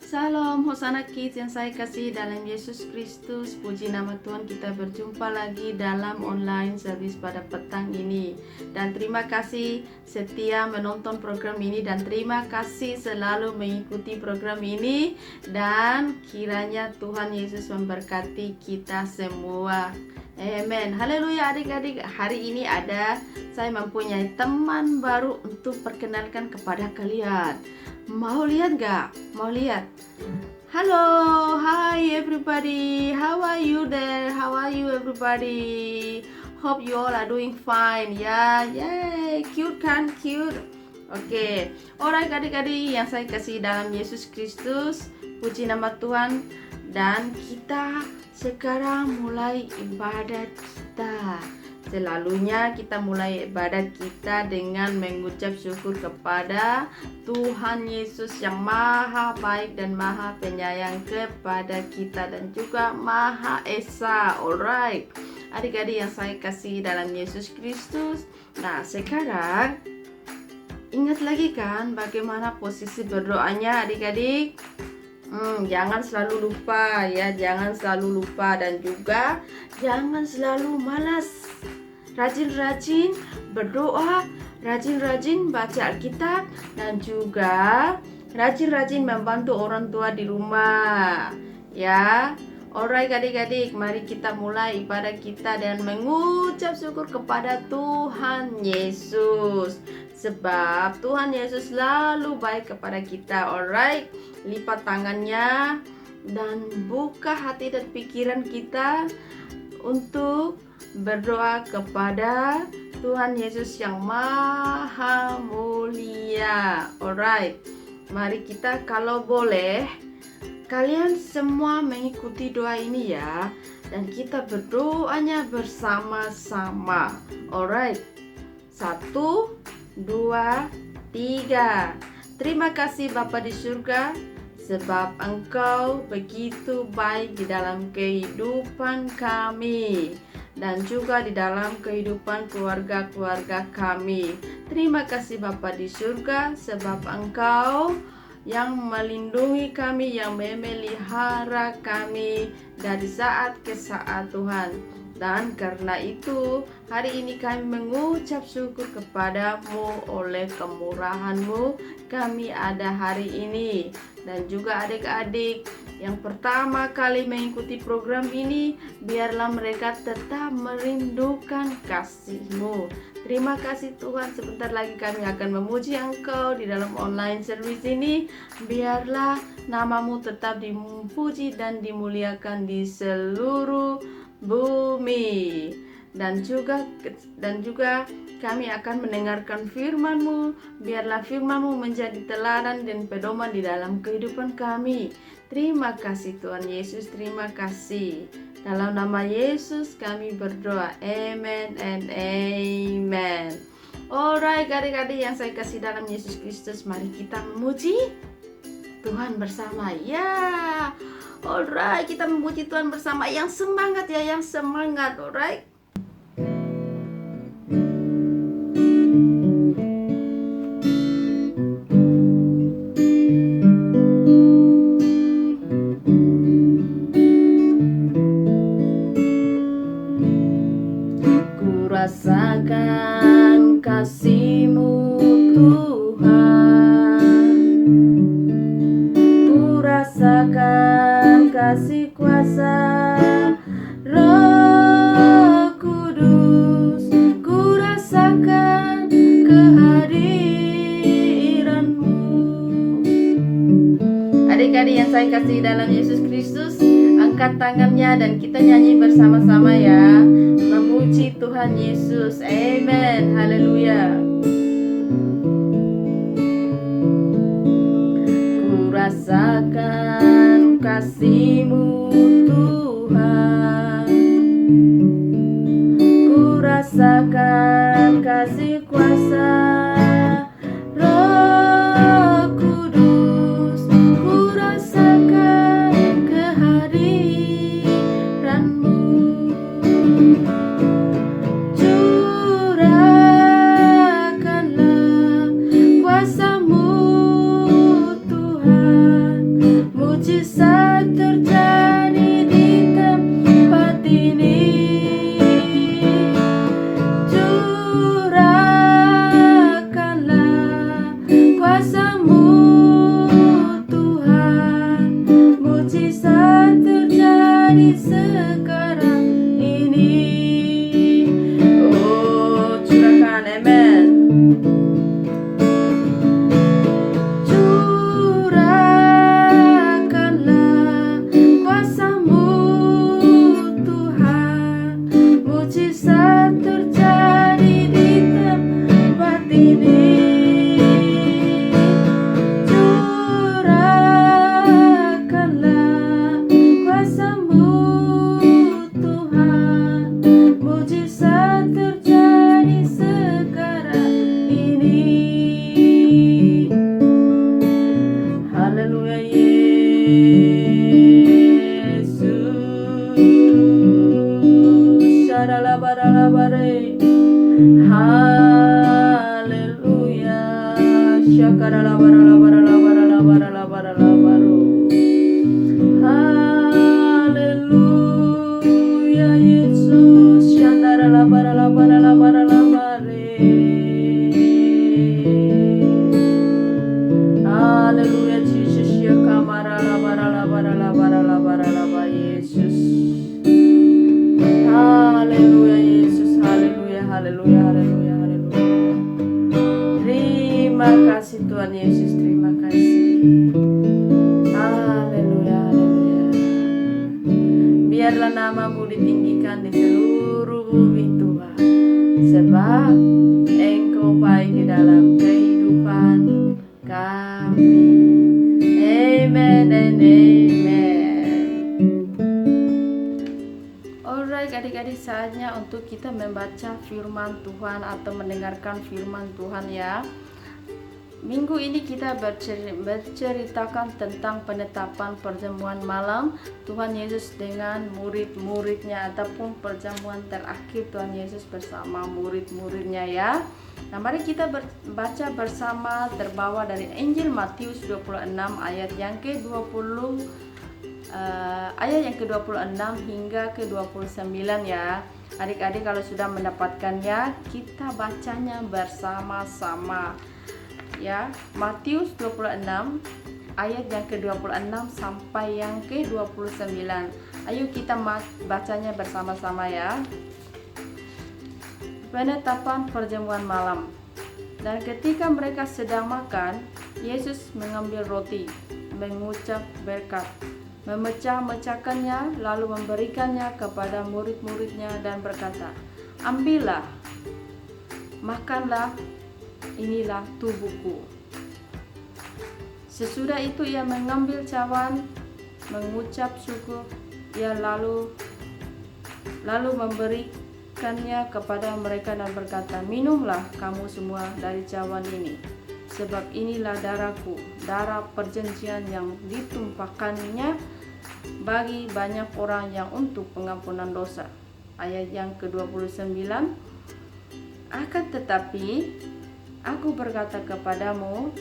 Salam Hosana Kids yang saya kasih dalam Yesus Kristus. Puji nama Tuhan, kita berjumpa lagi dalam online service pada petang ini. Dan terima kasih setia menonton program ini, dan terima kasih selalu mengikuti program ini. Dan kiranya Tuhan Yesus memberkati kita semua. Amen. Haleluya adik-adik. Hari ini saya mempunyai teman baru untuk perkenalkan kepada kalian. Mau lihat gak? Mau lihat? Halo, hi everybody. How are you there? How are you everybody? Hope you all are doing fine. Ya, yay, cute kan? Cute. Oke, alright adik-adik yang saya kasih dalam Yesus Kristus. Puji nama Tuhan. Dan kita sekarang mulai ibadat kita. Selalunya kita mulai ibadat kita dengan mengucap syukur kepada Tuhan Yesus yang maha baik dan maha penyayang kepada kita, dan juga maha esa. Alright, adik-adik yang saya kasih dalam Yesus Kristus. Nah, sekarang ingat lagi kan bagaimana posisi berdoanya adik-adik? Jangan selalu lupa ya, jangan selalu lupa, dan juga jangan selalu malas. Rajin-rajin berdoa, rajin-rajin baca Alkitab, dan juga rajin-rajin membantu orang tua di rumah. Ya, alright adik-adik, mari kita mulai ibadah kita dan mengucap syukur kepada Tuhan Yesus. Sebab Tuhan Yesus selalu baik kepada kita. Alright, lipat tangannya dan buka hati dan pikiran kita untuk berdoa kepada Tuhan Yesus yang maha mulia. Alright, mari kita, kalau boleh kalian semua mengikuti doa ini ya, dan kita berdoanya bersama-sama. Alright, 1, 2, 3. Terima kasih Bapa di surga, sebab Engkau begitu baik di dalam kehidupan kami dan juga di dalam kehidupan keluarga-keluarga kami. Terima kasih Bapa di surga, sebab Engkau yang melindungi kami, yang memelihara kami dari saat ke saat Tuhan. Dan karena itu hari ini kami mengucap syukur kepadamu, oleh kemurahan-Mu kami ada hari ini. Dan juga adik-adik yang pertama kali mengikuti program ini, biarlah mereka tetap merindukan kasih-Mu. Terima kasih Tuhan, sebentar lagi kami akan memuji Engkau di dalam online service ini. Biarlah nama-Mu tetap dipuji dan dimuliakan di seluruh bumi. Dan juga kami akan mendengarkan firman-Mu. Biarlah firman-Mu menjadi teladan dan pedoman di dalam kehidupan kami. Terima kasih Tuhan Yesus, terima kasih. Dalam nama Yesus kami berdoa, amen and amen. Alright adik-adik yang saya kasih dalam Yesus Kristus, mari kita memuji Tuhan bersama ya. Alright, kita memuji Tuhan bersama. Yang semangat ya, yang semangat. Alright. Ku rasakan kasih-Mu Tuhan, ku rasakan kasih kuasa Roh Kudus, ku rasakan kehadiran-Mu. Adik-adik yang saya kasih dalam Yesus Kristus, angkat tangannya dan kita nyanyi bersama-sama ya, memuji Tuhan Yesus. Amen, haleluya. Ku rasakan kasih-Mu Tuhan, ku rasakan kasih kuasa Roh Kudus, ku rasakan kehadiran-Mu. Curahkanlah kuasa-Mu Tuhan, mujizat terjadi di tempat ini. Curahkanlah kuasa-Mu Tuhan, mujizat terjadi sekarang ini. Oh, curahkan, amen. Curahkanlah kuasa-Mu Tuhan, mujizat terjadi di tempat ini. Curahkanlah kuasa-Mu Tuhan, mujizat terjadi sekarang ini. Haleluya Yesus. Syaralabaralabare. Haleluya. Syakaralabaralabaralabaralabaralabaralabaru. Haleluya Yesus. Syandaralabaralabaralabaralabare. Haleluya Jesus. Yakamaralabaralabaralabaralabaralaba Yesus. Haleluya Yesus. Haleluya, haleluya, haleluya, haleluya. Terima kasih Tuhan Yesus, terima kasih. Haleluya, haleluya. Biarlah nama-Mu ditinggikan di seluruh bumi Tuhan, sebab Engkau baik di dalam kehidupan kami. Amen and amen. Alright adik-adik, saatnya untuk kita membaca firman Tuhan atau mendengarkan firman Tuhan ya. Minggu ini kita berceritakan tentang penetapan perjamuan malam Tuhan Yesus dengan murid-muridnya, ataupun perjamuan terakhir Tuhan Yesus bersama murid-muridnya ya. Nah, mari kita baca bersama, terbawa dari Injil Matius 26 ayat yang ke-20 ayat yang ke-26 hingga ke-29 ya. Adik-adik kalau sudah mendapatkannya, kita bacanya bersama-sama ya. Matius 26 ayat yang ke-26 sampai yang ke-29. Ayo kita bacanya bersama-sama ya. Penetapan perjamuan malam. Dan ketika mereka sedang makan, Yesus mengambil roti, mengucap berkat, memecah-mecahkannya, lalu memberikannya kepada murid-muridnya dan berkata, "Ambillah, makanlah, inilah tubuhku." Sesudah itu ia mengambil cawan, mengucap syukur, ia lalu memberikannya kepada mereka dan berkata, "Minumlah kamu semua dari cawan ini, sebab inilah darahku, darah perjanjian yang ditumpahkannya bagi banyak orang yang untuk pengampunan dosa." Ayat yang ke-29, "Akan tetapi aku berkata kepadamu,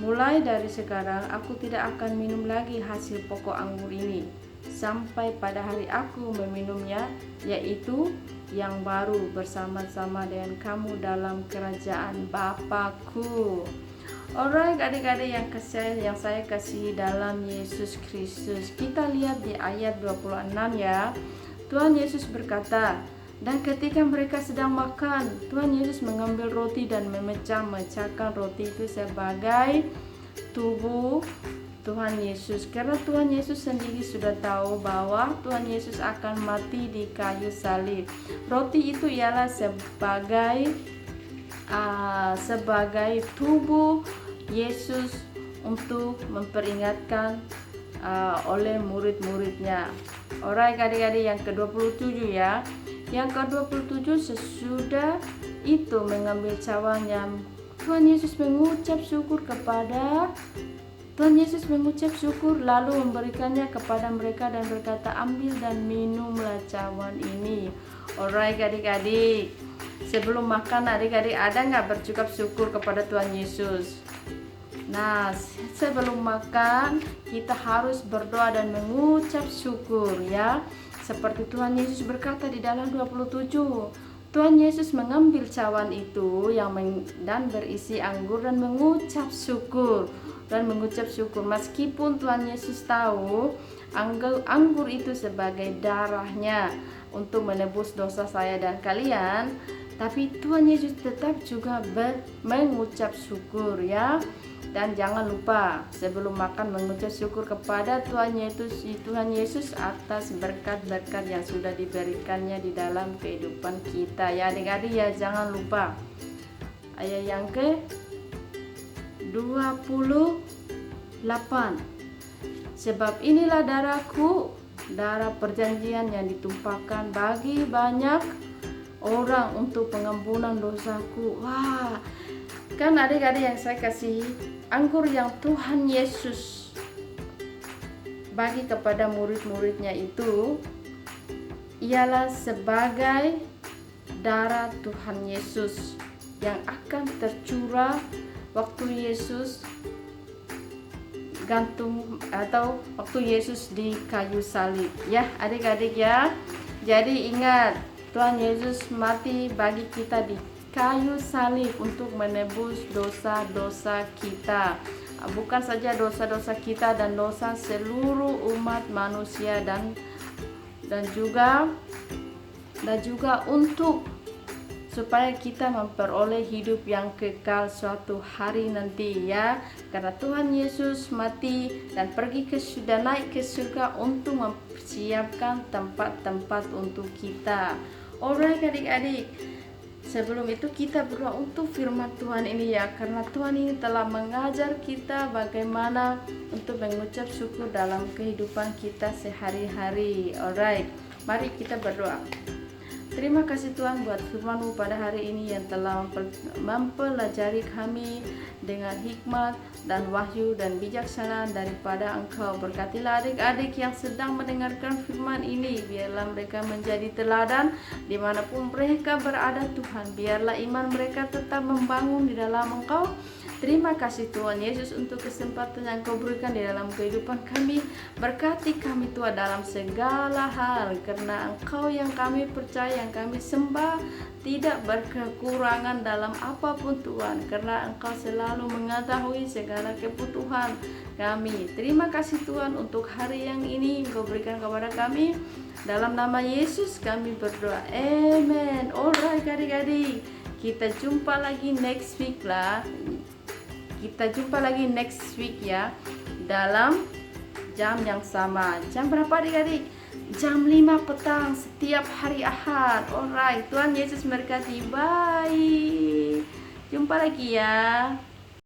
mulai dari sekarang aku tidak akan minum lagi hasil pokok anggur ini sampai pada hari aku meminumnya, yaitu yang baru bersama-sama dengan kamu dalam kerajaan Bapa-Ku." Alright adik-adik yang saya kasihi dalam Yesus Kristus, kita lihat di ayat 26 ya. Tuhan Yesus berkata, dan ketika mereka sedang makan, Tuhan Yesus mengambil roti dan memecah-mecahkan roti itu sebagai tubuh Tuhan Yesus. Karena Tuhan Yesus sendiri sudah tahu bahwa Tuhan Yesus akan mati di kayu salib. Roti itu ialah sebagai tubuh Yesus untuk memperingatkan oleh murid-muridnya. Alright adik-adik, yang ke-27 ya. Yang ke-27, sesudah itu mengambil cawannya, Tuhan Yesus mengucap syukur lalu memberikannya kepada mereka dan berkata, "Ambil dan minumlah cawan ini." Alright adik-adik, sebelum makan adik-adik ada nggak bercakap syukur kepada Tuhan Yesus? Nah, sebelum makan kita harus berdoa dan mengucap syukur ya. Seperti Tuhan Yesus berkata di dalam 27, Tuhan Yesus mengambil cawan itu dan berisi anggur dan mengucap syukur. Meskipun Tuhan Yesus tahu anggur itu sebagai darahnya untuk menebus dosa saya dan kalian, tapi Tuhan Yesus tetap juga mengucap syukur ya. Dan jangan lupa sebelum makan mengucap syukur kepada Tuhan Yesus atas berkat-berkat yang sudah diberikannya di dalam kehidupan kita ya adik-adik ya. Jangan lupa ayat yang ke 28, sebab inilah darahku, darah perjanjian yang ditumpahkan bagi banyak orang untuk pengampunan dosaku. Wah, kan adik-adik yang saya kasih, anggur yang Tuhan Yesus bagi kepada murid-muridnya itu ialah sebagai darah Tuhan Yesus yang akan tercurah waktu Yesus gantung atau waktu Yesus di kayu salib ya adik-adik ya. Jadi ingat, Tuhan Yesus mati bagi kita di kayu salib untuk menebus dosa-dosa kita, bukan saja dosa-dosa kita dan dosa seluruh umat manusia dan juga untuk supaya kita memperoleh hidup yang kekal suatu hari nanti ya. Karena Tuhan Yesus mati dan sudah naik ke surga untuk mempersiapkan tempat-tempat untuk kita. Alright adik-adik, sebelum itu kita berdoa untuk firman Tuhan ini ya, karena Tuhan ini telah mengajar kita bagaimana untuk mengucap syukur dalam kehidupan kita sehari-hari. Alright, mari kita berdoa. Terima kasih Tuhan buat firman-Mu pada hari ini yang telah mempelajari kami dengan hikmat dan wahyu dan bijaksana daripada Engkau. Berkatilah adik-adik yang sedang mendengarkan firman ini, biarlah mereka menjadi teladan dimanapun mereka berada Tuhan. Biarlah iman mereka tetap membangun di dalam Engkau. Terima kasih Tuhan Yesus untuk kesempatan yang Kau berikan di dalam kehidupan kami. Berkati kami Tuhan dalam segala hal, karena Engkau yang kami percaya, yang kami sembah, tidak berkekurangan dalam apapun Tuhan, karena Engkau selalu mengetahui segala kebutuhan kami. Terima kasih Tuhan untuk hari yang ini Engkau berikan kepada kami. Dalam nama Yesus kami berdoa, amen. Alright adik-adik, kita jumpa lagi next week lah. Kita jumpa lagi next week ya, dalam jam yang sama. Jam berapa adik-adik? Jam 5 petang setiap hari Ahad. Alright, Tuhan Yesus memberkati. Bye. Jumpa lagi ya.